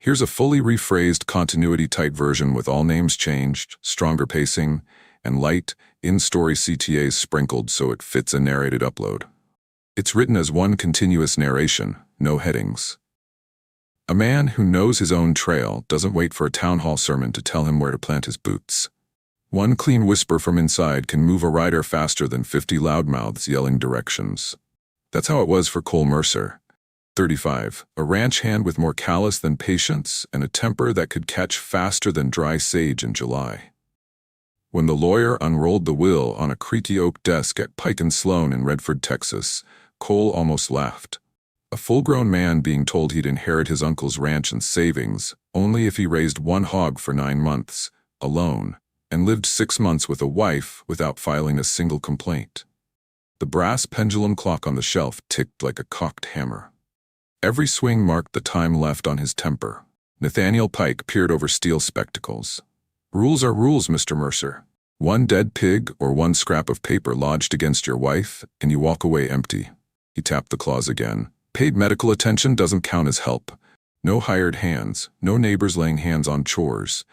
Here's a fully rephrased continuity-tight version with all names changed, stronger pacing, and light, in-story CTAs sprinkled so it fits a narrated upload. It's written as one continuous narration, no headings. A man who knows his own trail doesn't wait for a town hall sermon to tell him where to plant his boots. One clean whisper from inside can move a rider faster than 50 loudmouths yelling directions. That's how it was for Cole Mercer. 35, a ranch hand with more callous than patience and a temper that could catch faster than dry sage in July. When the lawyer unrolled the will on a creaky oak desk at Pike and Sloan in Redford, Texas, Cole almost laughed. A full-grown man being told he'd inherit his uncle's ranch and savings only if he raised one hog for 9 months, alone, and lived 6 months with a wife without filing a single complaint. The brass pendulum clock on the shelf ticked like a cocked hammer. Every swing marked the time left on his temper. Nathaniel Pike peered over steel spectacles. Rules are rules, Mr. Mercer. One dead pig or one scrap of paper lodged against your wife, and you walk away empty. He tapped the clause again. Paid medical attention doesn't count as help. No hired hands, no neighbors laying hands on chores.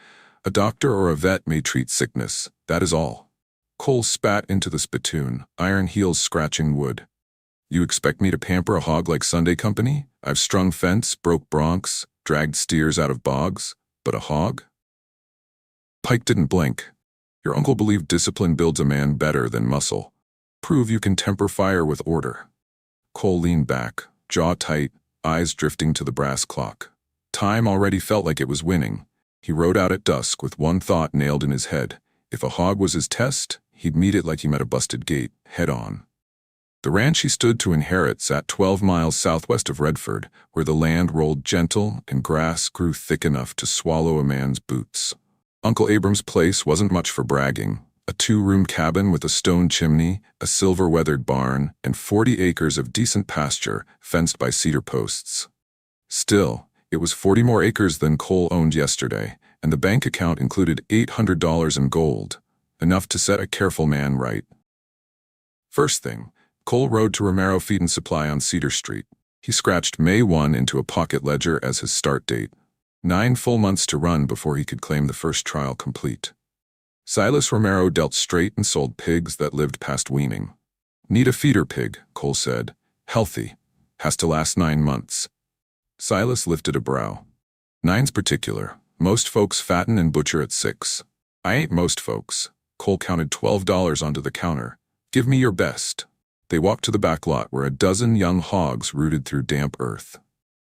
A doctor or a vet may treat sickness, that is all. Cole spat into the spittoon, iron heels scratching wood. You expect me to pamper a hog like Sunday company? I've strung fence, broke broncs, dragged steers out of bogs, but a hog? Pike didn't blink. Your uncle believed discipline builds a man better than muscle. Prove you can temper fire with order. Cole leaned back, jaw tight, eyes drifting to the brass clock. Time already felt like it was winning. He rode out at dusk with one thought nailed in his head. If a hog was his test, he'd meet it like he met a busted gate, head on. The ranch he stood to inherit sat 12 miles southwest of Redford, where the land rolled gentle and grass grew thick enough to swallow a man's boots. Uncle Abram's place wasn't much for bragging. A 2-room cabin with a stone chimney, a silver-weathered barn, and 40 acres of decent pasture fenced by cedar posts. Still, it was 40 more acres than Cole owned yesterday, and the bank account included $800 in gold, enough to set a careful man right. First thing, Cole rode to Romero Feed and Supply on Cedar Street. He scratched May 1 into a pocket ledger as his start date. 9 full months to run before he could claim the first trial complete. Silas Romero dealt straight and sold pigs that lived past weaning. Need a feeder pig, Cole said. Healthy. Has to last 9 months. Silas lifted a brow. 9's particular. Most folks fatten and butcher at 6. I ain't most folks. Cole counted $12 onto the counter. Give me your best. They walked to the back lot where a dozen young hogs rooted through damp earth.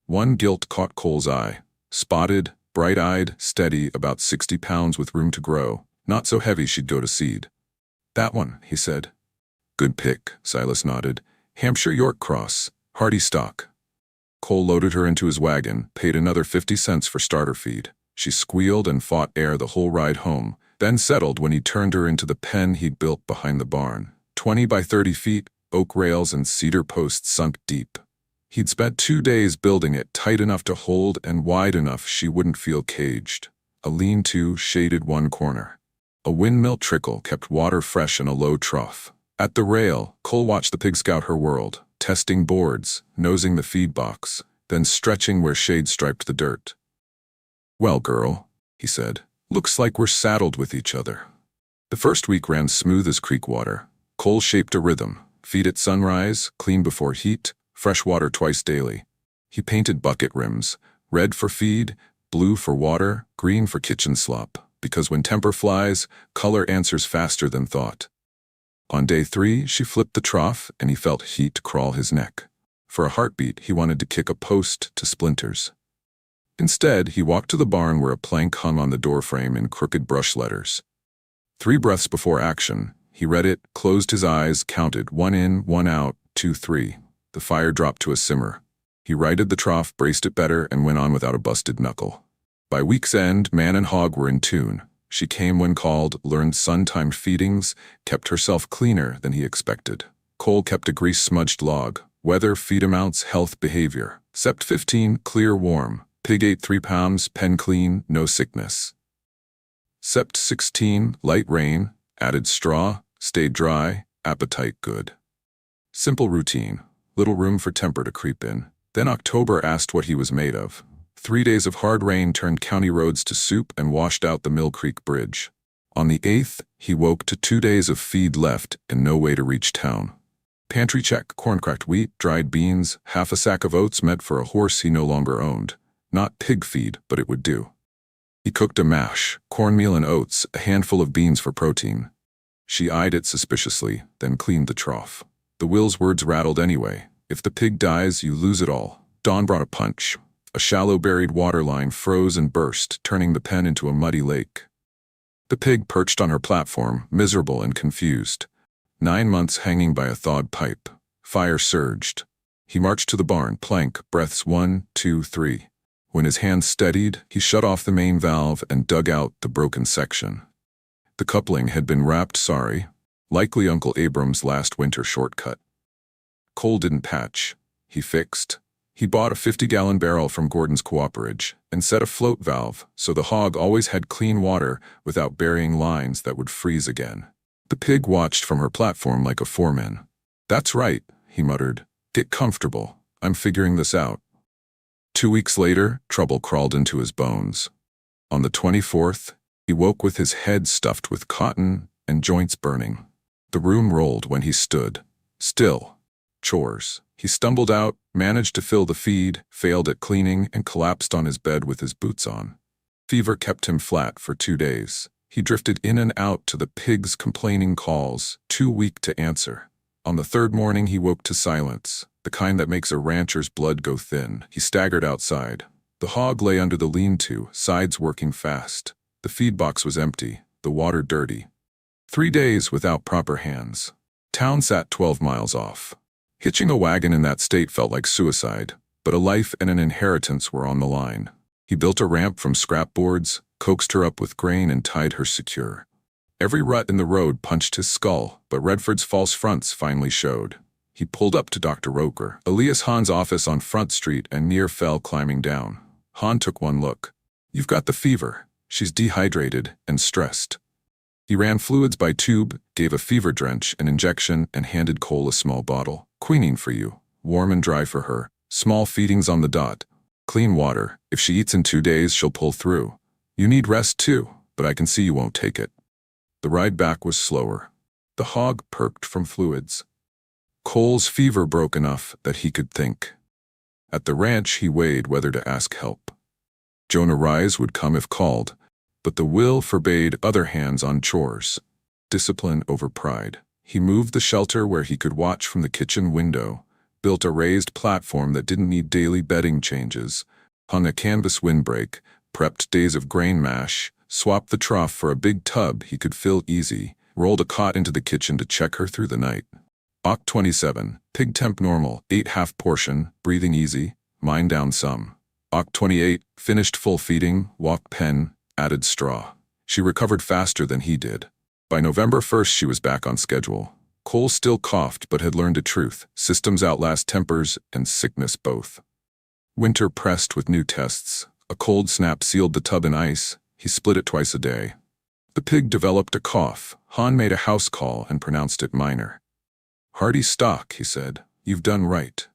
One gilt caught Cole's eye. Spotted, bright-eyed, steady, about 60 pounds with room to grow. Not so heavy she'd go to seed. That one, he said. Good pick, Silas nodded. Hampshire York Cross, hardy stock. Cole loaded her into his wagon, paid another 50 cents for starter feed. She squealed and fought air the whole ride home, then settled when he turned her into the pen he'd built behind the barn. 20 by 30 feet, oak rails and cedar posts sunk deep. He'd spent 2 days building it tight enough to hold and wide enough she wouldn't feel caged. A lean-to shaded one corner. A windmill trickle kept water fresh in a low trough. At the rail, Cole watched the pig scout her world, testing boards, nosing the feed box, then stretching where shade striped the dirt. Well, girl, he said, looks like we're saddled with each other. The first week ran smooth as creek water. Cole shaped a rhythm. Feed at sunrise, clean before heat, fresh water twice daily. He painted bucket rims, red for feed, blue for water, green for kitchen slop, because when temper flies, color answers faster than thought. On day 3, she flipped the trough and he felt heat crawl his neck. For a heartbeat, he wanted to kick a post to splinters. Instead, he walked to the barn where a plank hung on the doorframe in crooked brush letters. 3 breaths before action, he read it, closed his eyes, counted 1 in, 1 out, 2, 3. The fire dropped to a simmer. He righted the trough, braced it better, and went on without a busted knuckle. By week's end, man and hog were in tune. She came when called, learned sun-timed feedings, kept herself cleaner than he expected. Cole kept a grease-smudged log. Weather, feed amounts, health, behavior. Sept 15, clear, warm. Pig ate 3 pounds, pen clean, no sickness. Sept 16, light rain, added straw, stayed dry, appetite good. Simple routine, little room for temper to creep in. Then October asked what he was made of. 3 days of hard rain turned county roads to soup and washed out the Mill Creek Bridge. On the 8th, he woke to 2 days of feed left and no way to reach town. Pantry check: corn-cracked wheat, dried beans, half a sack of oats meant for a horse he no longer owned. Not pig feed, but it would do. He cooked a mash, cornmeal and oats, a handful of beans for protein. She eyed it suspiciously, then cleaned the trough. The will's words rattled anyway. If the pig dies, you lose it all. Dawn brought a punch. A shallow buried water line froze and burst, turning the pen into a muddy lake. The pig perched on her platform, miserable and confused. 9 months hanging by a thawed pipe. Fire surged. He marched to the barn, plank, breaths 1, 2, 3. When his hands steadied, he shut off the main valve and dug out the broken section. The coupling had been wrapped sorry, likely Uncle Abram's last winter shortcut. Coal didn't patch. He fixed. He bought a 50-gallon barrel from Gordon's Cooperage and set a float valve so the hog always had clean water without burying lines that would freeze again. The pig watched from her platform like a foreman. "That's right," he muttered. "Get comfortable. I'm figuring this out." 2 weeks later, trouble crawled into his bones. On the 24th, he woke with his head stuffed with cotton and joints burning. The room rolled when he stood. Still. Chores. He stumbled out, managed to fill the feed, failed at cleaning, and collapsed on his bed with his boots on. Fever kept him flat for 2 days. He drifted in and out to the pig's complaining calls, too weak to answer. On the 3rd morning, he woke to silence, the kind that makes a rancher's blood go thin. He staggered outside. The hog lay under the lean-to, sides working fast. The feed box was empty, the water dirty. 3 days without proper hands. Town sat 12 miles off. Hitching a wagon in that state felt like suicide, but a life and an inheritance were on the line. He built a ramp from scrap boards, coaxed her up with grain, and tied her secure. Every rut in the road punched his skull, but Redford's false fronts finally showed. He pulled up to Dr. Roker, Elias Hahn's office on Front Street, and near fell climbing down. Hahn took one look. "You've got the fever. She's dehydrated and stressed." He ran fluids by tube, gave a fever drench, an injection, and handed Cole a small bottle. "Quinine for you. Warm and dry for her. Small feedings on the dot. Clean water. If she eats in 2 days, she'll pull through. You need rest too, but I can see you won't take it." The ride back was slower. The hog perked from fluids. Cole's fever broke enough that he could think. At the ranch, he weighed whether to ask help. Jonah Rise would come if called, but the will forbade other hands on chores. Discipline over pride. He moved the shelter where he could watch from the kitchen window, built a raised platform that didn't need daily bedding changes, hung a canvas windbreak, prepped days of grain mash, swapped the trough for a big tub he could fill easy, rolled a cot into the kitchen to check her through the night. Oct 27, pig temp normal, ate half portion, breathing easy, mind down some. Oct 28, finished full feeding, walked pen, added straw. She recovered faster than he did. By November 1st, she was back on schedule. Cole still coughed but had learned a truth: systems outlast tempers and sickness both. Winter pressed with new tests. A cold snap sealed the tub in ice. He split it twice a day. The pig developed a cough. Hahn made a house call and pronounced it minor. "Hardy stock," he said. "You've done right."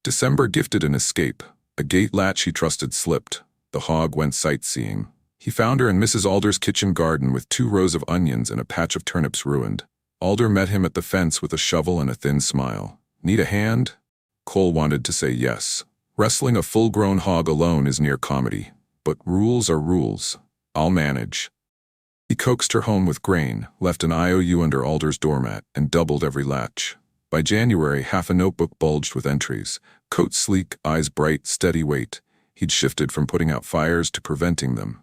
December gifted an escape. A gate latch he trusted slipped. The hog went sightseeing. He found her in Mrs. Alder's kitchen garden with 2 rows of onions and a patch of turnips ruined. Alder met him at the fence with a shovel and a thin smile. "Need a hand?" Cole wanted to say yes. Wrestling a full-grown hog alone is near comedy. But rules are rules. "I'll manage." He coaxed her home with grain, left an IOU under Alder's doormat, and doubled every latch. By January, half a notebook bulged with entries. Coat sleek, eyes bright, steady weight. He'd shifted from putting out fires to preventing them.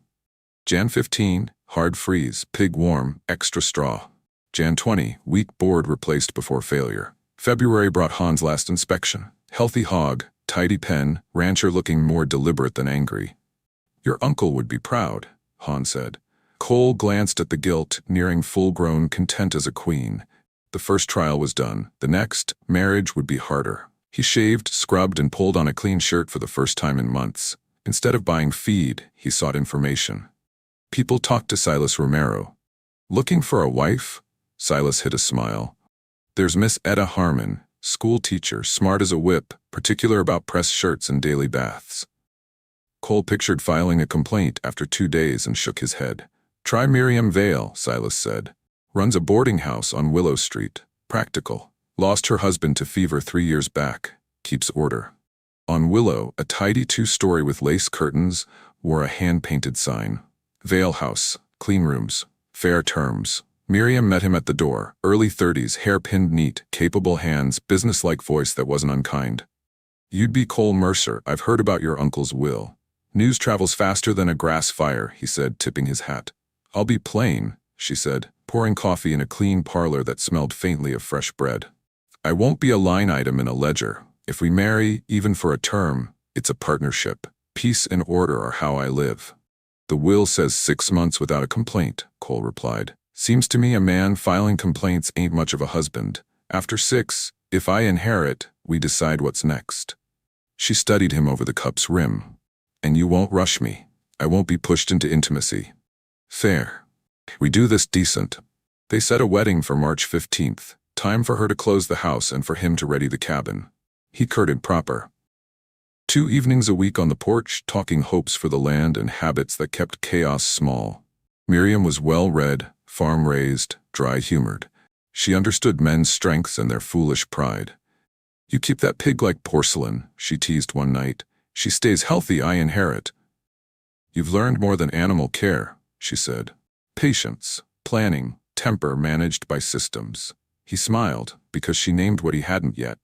Jan 15, hard freeze, pig warm, extra straw. Jan 20, weak board replaced before failure. February brought Hahn's last inspection. Healthy hog, tidy pen, rancher looking more deliberate than angry. "Your uncle would be proud," Hahn said. Cole glanced at the gilt, nearing full-grown, content as a queen. The first trial was done. The next, marriage, would be harder. He shaved, scrubbed, and pulled on a clean shirt for the first time in months. Instead of buying feed, he sought information. People talked to Silas Romero. "Looking for a wife?" Silas hid a smile. "There's Miss Etta Harmon, school teacher, smart as a whip, particular about pressed shirts and daily baths." Cole pictured filing a complaint after 2 days and shook his head. Try Miriam Vale, Silas said. Runs a boarding house on Willow Street. Practical. Lost her husband to fever 3 years back. Keeps order. On Willow, a tidy 2-story with lace curtains wore a hand-painted sign. Vale House. Clean rooms. Fair terms. Miriam met him at the door, early 30s, hair pinned neat, capable hands, businesslike voice that wasn't unkind. You'd be Cole Mercer. I've heard about your uncle's will. News travels faster than a grass fire, he said, tipping his hat. I'll be plain, she said, pouring coffee in a clean parlor that smelled faintly of fresh bread. I won't be a line item in a ledger. If we marry, even for a term, it's a partnership. Peace and order are how I live. The will says 6 months without a complaint, Cole replied. Seems to me a man filing complaints ain't much of a husband. After 6, if I inherit, we decide what's next. She studied him over the cup's rim. And you won't rush me. I won't be pushed into intimacy. Fair. We do this decent. They set a wedding for March 15th. Time for her to close the house and for him to ready the cabin. He courted proper. 2 evenings a week on the porch, talking hopes for the land and habits that kept chaos small. Miriam was well-read, farm-raised, dry-humored. She understood men's strengths and their foolish pride. You keep that pig like porcelain, she teased one night. She stays healthy, I inherit. You've learned more than animal care, she said. Patience, planning, temper managed by systems. He smiled, because she named what he hadn't yet.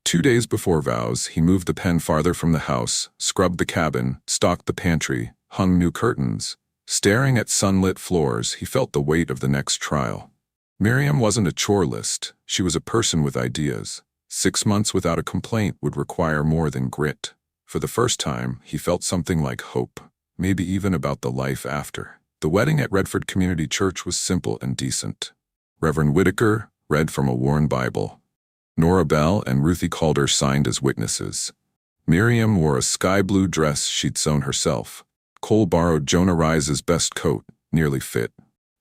2 days before vows, he moved the pen farther from the house, scrubbed the cabin, stocked the pantry, hung new curtains. Staring at sunlit floors, he felt the weight of the next trial. Miriam wasn't a chore list. She was a person with ideas. 6 months without a complaint would require more than grit. For the first time, he felt something like hope, maybe even about the life after. The wedding at Redford Community Church was simple and decent. Reverend Whitaker read from a worn Bible. Nora Bell and Ruthie Calder signed as witnesses. Miriam wore a sky-blue dress she'd sewn herself. Cole borrowed Jonah Rise's best coat, nearly fit.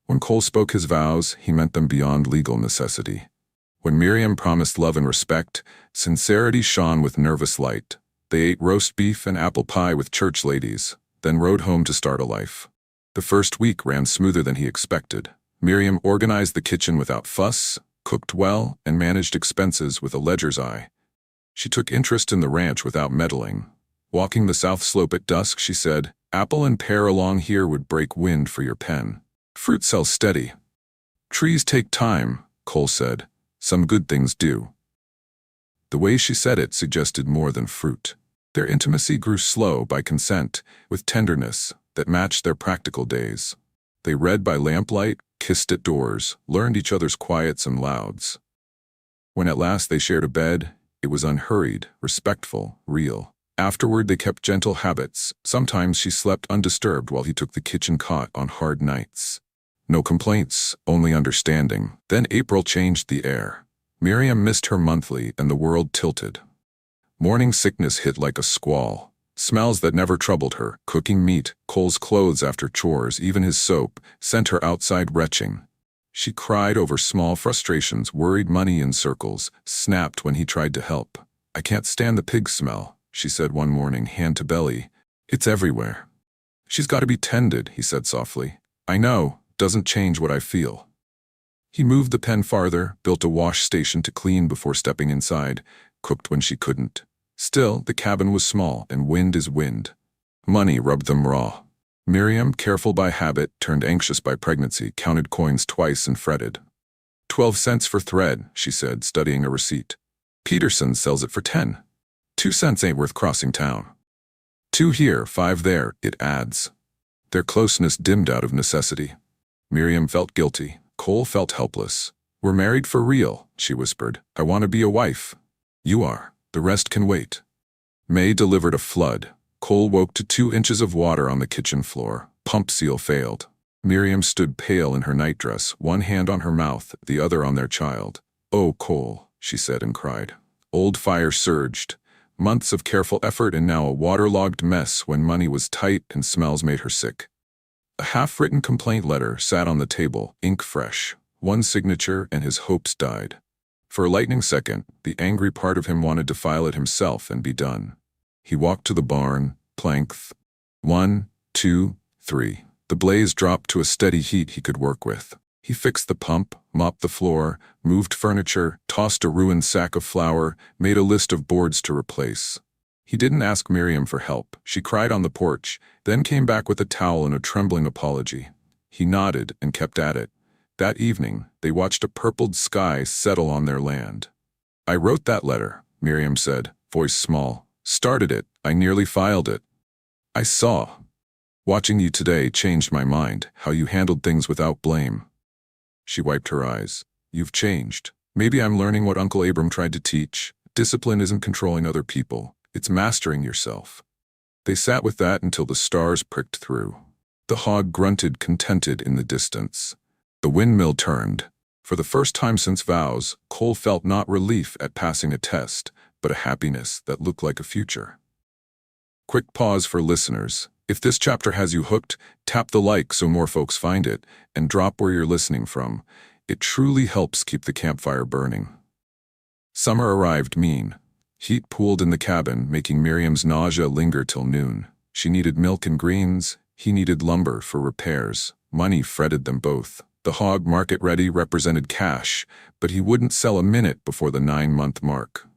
When Cole spoke his vows, he meant them beyond legal necessity. When Miriam promised love and respect, sincerity shone with nervous light. They ate roast beef and apple pie with church ladies, then rode home to start a life. The first week ran smoother than he expected. Miriam organized the kitchen without fuss, cooked well, and managed expenses with a ledger's eye. She took interest in the ranch without meddling. Walking the south slope at dusk, she said, "Apple and pear along here would break wind for your pen. Fruit sells steady." "Trees take time," Cole said. "Some good things do." The way she said it suggested more than fruit. Their intimacy grew slow by consent, with tenderness that matched their practical days. They read by lamplight, kissed at doors, learned each other's quiets and louds. When at last they shared a bed, it was unhurried, respectful, real. Afterward they kept gentle habits. Sometimes she slept undisturbed while he took the kitchen cot on hard nights. No complaints, only understanding. Then April changed the air. Miriam missed her monthly and the world tilted. Morning sickness hit like a squall. Smells that never troubled her, cooking meat, Cole's clothes after chores, even his soap, sent her outside retching. She cried over small frustrations, worried money in circles, snapped when he tried to help. "I can't stand the pig smell," she said one morning, hand to belly. "It's everywhere." "She's got to be tended," he said softly. "I know, doesn't change what I feel." He moved the pen farther, built a wash station to clean before stepping inside, cooked when she couldn't. Still, the cabin was small, and wind is wind. Money rubbed them raw. Miriam, careful by habit, turned anxious by pregnancy, counted coins twice and fretted. 12 cents for thread, she said, studying a receipt. "Peterson sells it for 10. 2 cents ain't worth crossing town. 2 here, 5 there, it adds." Their closeness dimmed out of necessity. Miriam felt guilty. Cole felt helpless. "We're married for real," she whispered. "I want to be a wife." "You are. The rest can wait." May delivered a flood. Cole woke to 2 inches of water on the kitchen floor. Pump seal failed. Miriam stood pale in her nightdress, one hand on her mouth, the other on their child. "Oh, Cole," she said and cried. Old fire surged. Months of careful effort and now a waterlogged mess when money was tight and smells made her sick. A half-written complaint letter sat on the table, ink fresh. One signature and his hopes died. For a lightning second, the angry part of him wanted to file it himself and be done. He walked to the barn, plank. 1, 2, 3. The blaze dropped to a steady heat he could work with. He fixed the pump, mopped the floor, moved furniture, tossed a ruined sack of flour, made a list of boards to replace. He didn't ask Miriam for help. She cried on the porch, then came back with a towel and a trembling apology. He nodded and kept at it. That evening, they watched a purpled sky settle on their land. "I wrote that letter," Miriam said, voice small. "Started it. I nearly filed it. I saw. Watching you today changed my mind, how you handled things without blame." She wiped her eyes. "You've changed. Maybe I'm learning what Uncle Abram tried to teach. Discipline isn't controlling other people. It's mastering yourself." They sat with that until the stars pricked through. The hog grunted contented in the distance. The windmill turned. For the first time since vows, Cole felt not relief at passing a test, but a happiness that looked like a future. Quick pause for listeners. If this chapter has you hooked, tap the like so more folks find it, and drop where you're listening from. It truly helps keep the campfire burning. Summer arrived mean. Heat pooled in the cabin, making Miriam's nausea linger till noon. She needed milk and greens. He needed lumber for repairs. Money fretted them both. The hog market-ready represented cash, but he wouldn't sell a minute before the 9-month mark.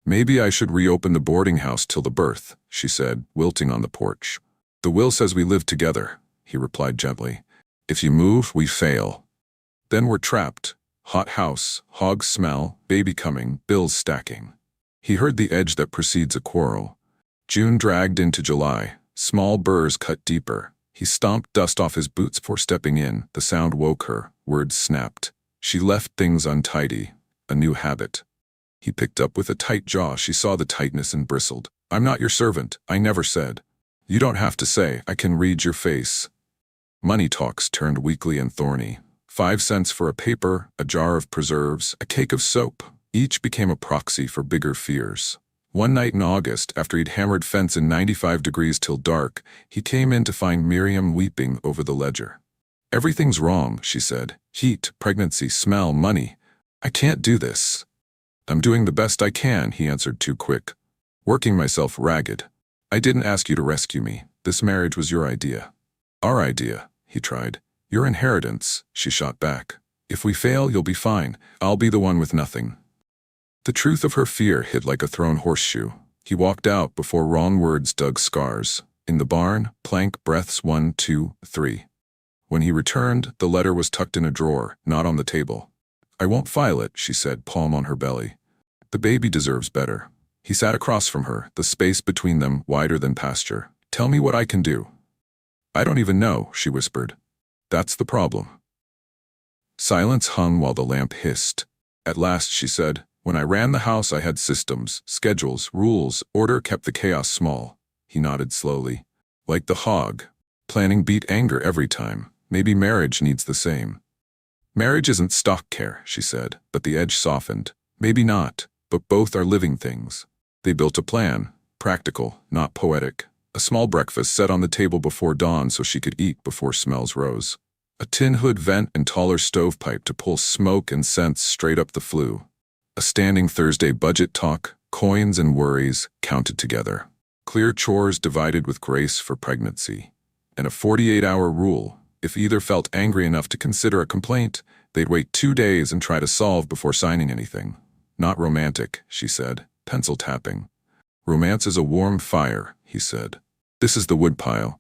"Maybe I should reopen the boarding house till the birth," she said, wilting on the porch. "The will says we live together," he replied gently. "If you move, we fail. Then we're trapped. Hot house, hog smell, baby coming, bills stacking." He heard the edge that precedes a quarrel. June dragged into July. Small burrs cut deeper. He stomped dust off his boots before stepping in. The sound woke her. Words snapped. She left things untidy. A new habit. He picked up with a tight jaw. She saw the tightness and bristled. "I'm not your servant. I never said." "You don't have to say. I can read your face." Money talks turned weakly and thorny. 5 cents for a paper, a jar of preserves, a cake of soap. Each became a proxy for bigger fears. One night in August, after he'd hammered fence in 95 degrees till dark, he came in to find Miriam weeping over the ledger. "Everything's wrong," she said. "Heat, pregnancy, smell, money. I can't do this." "I'm doing the best I can," he answered too quick. "Working myself ragged. I didn't ask you to rescue me. This marriage was your idea." "Our idea," he tried. "Your inheritance," she shot back. "If we fail, you'll be fine. I'll be the one with nothing." The truth of her fear hit like a thrown horseshoe. He walked out before wrong words dug scars. In the barn, plank breaths 1, 2, 3. When he returned, the letter was tucked in a drawer, not on the table. "I won't file it," she said, palm on her belly. "The baby deserves better." He sat across from her, the space between them wider than pasture. "Tell me what I can do." "I don't even know," she whispered. "That's the problem." Silence hung while the lamp hissed. At last she said, "When I ran the house, I had systems, schedules, rules. Order kept the chaos small." He nodded slowly. "Like the hog. Planning beat anger every time. Maybe marriage needs the same." "Marriage isn't stock care," she said, but the edge softened. "Maybe not, but both are living things." They built a plan, practical, not poetic. A small breakfast set on the table before dawn so she could eat before smells rose. A tin hood vent and taller stovepipe to pull smoke and scents straight up the flue. A standing Thursday budget talk, coins and worries counted together. Clear chores divided with grace for pregnancy. And a 48-hour rule. If either felt angry enough to consider a complaint, they'd wait 2 days and try to solve before signing anything. "Not romantic," she said, pencil tapping. "Romance is a warm fire," he said. "This is the woodpile."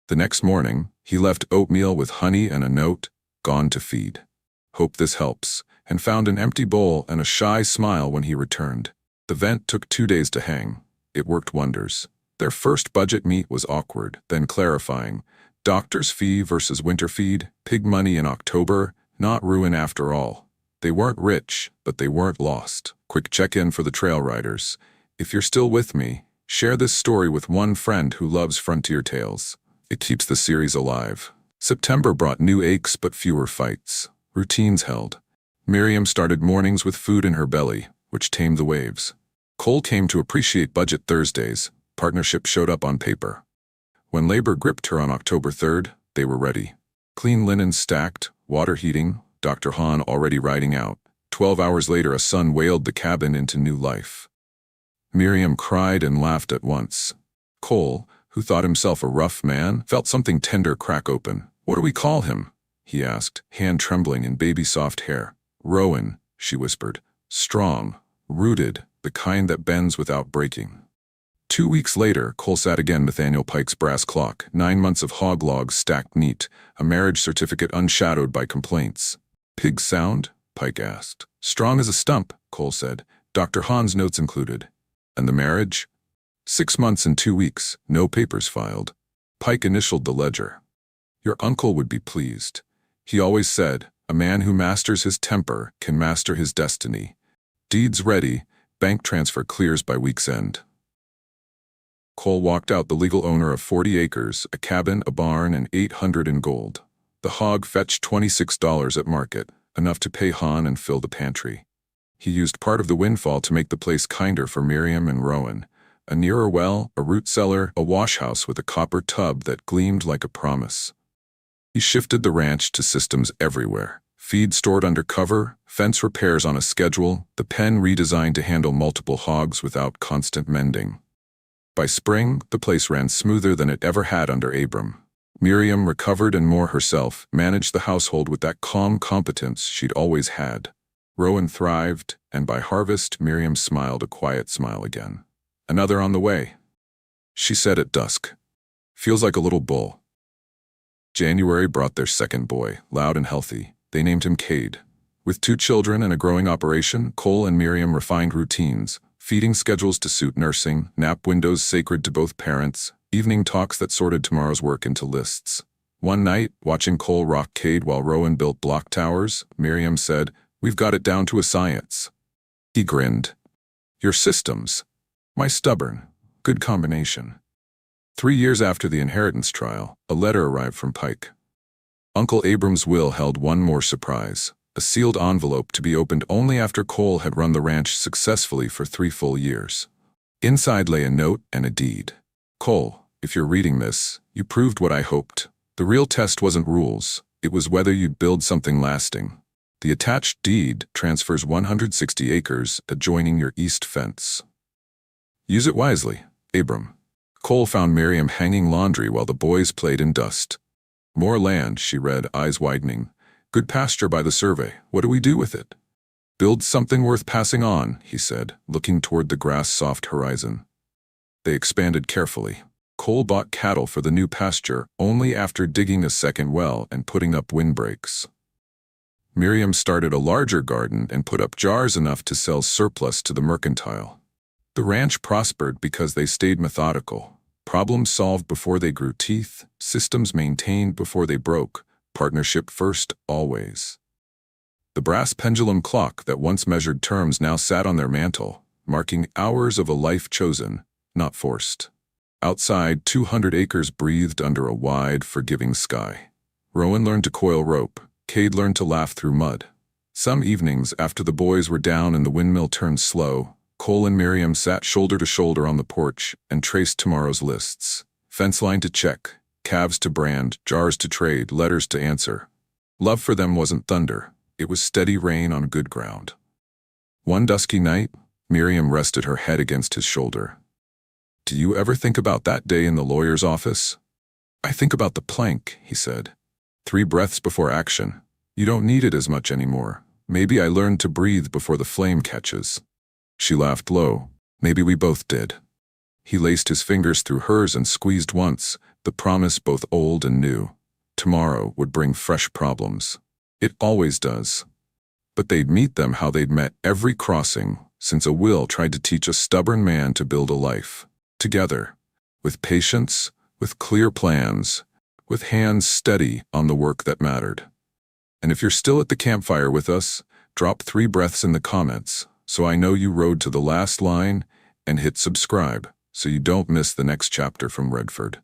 The next morning, he left oatmeal with honey and a note, "Gone to feed. Hope this helps," and found an empty bowl and a shy smile when he returned. The vent took 2 days to hang. It worked wonders. Their first budget meet was awkward, then clarifying. Doctor's fee versus winter feed, pig money in October, not ruin after all. They weren't rich, but they weren't lost. Quick check-in for the trail riders. If you're still with me, share this story with one friend who loves frontier tales. It keeps the series alive. September brought new aches but fewer fights. Routines held. Miriam started mornings with food in her belly, which tamed the waves. Cole came to appreciate budget Thursdays. Partnership showed up on paper. When labor gripped her on October 3rd, they were ready. Clean linen stacked, water heating, Dr. Hahn already riding out. 12 hours later, a sun wailed the cabin into new life. Miriam cried and laughed at once. Cole, who thought himself a rough man, felt something tender crack open. "What do we call him?" he asked, hand trembling in baby-soft hair. "Rowan," she whispered. "Strong, rooted, the kind that bends without breaking." 2 weeks later, Cole sat again Nathaniel Pike's brass clock, 9 months of hog logs stacked neat, a marriage certificate unshadowed by complaints. "Pig sound?" Pike asked. "Strong as a stump," Cole said. "Dr. Hahn's notes included." "And the marriage?" 6 months and 2 weeks, no papers filed. Pike initialed the ledger. "Your uncle would be pleased. He always said, a man who masters his temper can master his destiny. Deeds ready, bank transfer clears by week's end." Cole walked out the legal owner of 40 acres, a cabin, a barn, and 800 in gold. The hog fetched $26 at market, enough to pay Hahn and fill the pantry. He used part of the windfall to make the place kinder for Miriam and Rowan. A nearer well, a root cellar, a wash house with a copper tub that gleamed like a promise. He shifted the ranch to systems everywhere. Feed stored under cover, fence repairs on a schedule, the pen redesigned to handle multiple hogs without constant mending. By spring, the place ran smoother than it ever had under Abram. Miriam, recovered and more herself, managed the household with that calm competence she'd always had. Rowan thrived, and by harvest, Miriam smiled a quiet smile again. "Another on the way," she said at dusk. "Feels like a little bull." January brought their second boy, loud and healthy. They named him Cade. With 2 children and a growing operation, Cole and Miriam refined routines, feeding schedules to suit nursing, nap windows sacred to both parents, evening talks that sorted tomorrow's work into lists. One night, watching Cole rock Cade while Rowan built block towers, Miriam said, "We've got it down to a science." He grinned. "Your systems. My stubborn. Good combination." 3 years after the inheritance trial, a letter arrived from Pike. Uncle Abram's will held one more surprise, a sealed envelope to be opened only after Cole had run the ranch successfully for 3 full years. Inside lay a note and a deed. "Cole, if you're reading this, you proved what I hoped. The real test wasn't rules, it was whether you'd build something lasting. The attached deed transfers 160 acres adjoining your east fence. Use it wisely, Abram." Cole found Miriam hanging laundry while the boys played in dust. "More land," she read, eyes widening. "Good pasture by the survey. What do we do with it?" "Build something worth passing on," he said, looking toward the grass-soft horizon. They expanded carefully. Cole bought cattle for the new pasture only after digging a second well and putting up windbreaks. Miriam started a larger garden and put up jars enough to sell surplus to the mercantile. The ranch prospered because they stayed methodical. Problems solved before they grew teeth, systems maintained before they broke, partnership first, always. The brass pendulum clock that once measured terms now sat on their mantle, marking hours of a life chosen, not forced. Outside, 200 acres breathed under a wide, forgiving sky. Rowan learned to coil rope. Cade learned to laugh through mud. Some evenings, after the boys were down and the windmill turned slow, Cole and Miriam sat shoulder to shoulder on the porch and traced tomorrow's lists. Fence line to check, calves to brand, jars to trade, letters to answer. Love for them wasn't thunder. It was steady rain on good ground. One dusky night, Miriam rested her head against his shoulder. "Do you ever think about that day in the lawyer's office?" "I think about the plank," he said. 3 breaths before action. You don't need it as much anymore. Maybe I learned to breathe before the flame catches." She laughed low. "Maybe we both did." He laced his fingers through hers and squeezed once, the promise both old and new. Tomorrow would bring fresh problems. It always does. But they'd meet them how they'd met every crossing, since a will tried to teach a stubborn man to build a life. Together. With patience, with clear plans, with hands steady on the work that mattered. And if you're still at the campfire with us, drop 3 breaths in the comments, so I know you rode to the last line, and hit subscribe, so you don't miss the next chapter from Redford.